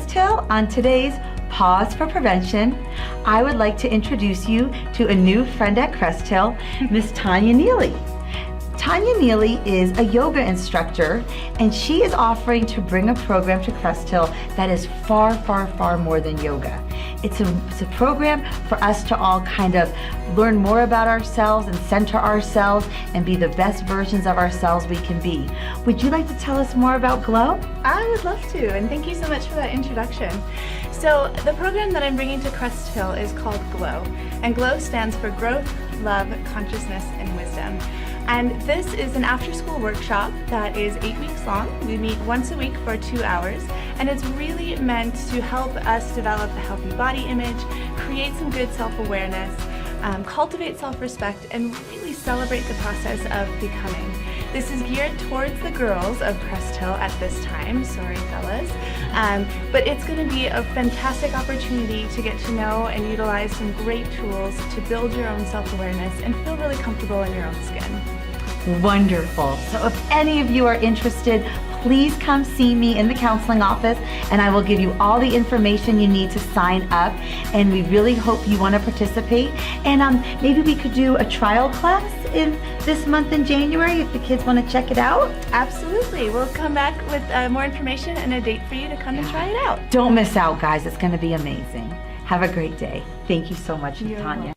Cresthill. On today's Pause for Prevention, I would like to introduce you to a new friend at Cresthill, Miss Tanya Neely. Tanya Neely is a yoga instructor, and she is offering to bring a program to Cresthill that is far, far, far more than yoga. It's a program for us to all kind of learn more about ourselves and center ourselves and be the best versions of ourselves we can be. Would you like to tell us more about GLOW? I would love to, and thank you so much for that introduction. So the program that I'm bringing to Cresthill is called GLOW, and GLOW stands for Growth, Love, Consciousness, and Wisdom. And this is an after-school workshop that is 8 weeks long. We meet once a week for 2 hours, and it's really meant to help us develop a healthy body image, create some good self-awareness, cultivate self-respect, and really celebrate the process of becoming. This is geared towards the girls of Cresthill at this time, sorry fellas, but it's going to be a fantastic opportunity to get to know and utilize some great tools to build your own self-awareness and feel really comfortable in your own skin. Wonderful. So if any of you are interested, please come see me in the counseling office, and I will give you all the information you need to sign up. And we really hope you want to participate. And maybe we could do a trial class in this month in January if the kids want to check it out. Absolutely. We'll come back with more information and a date for you to come and try it out. Don't miss out, guys. It's going to be amazing. Have a great day. Thank you so much, Tanya.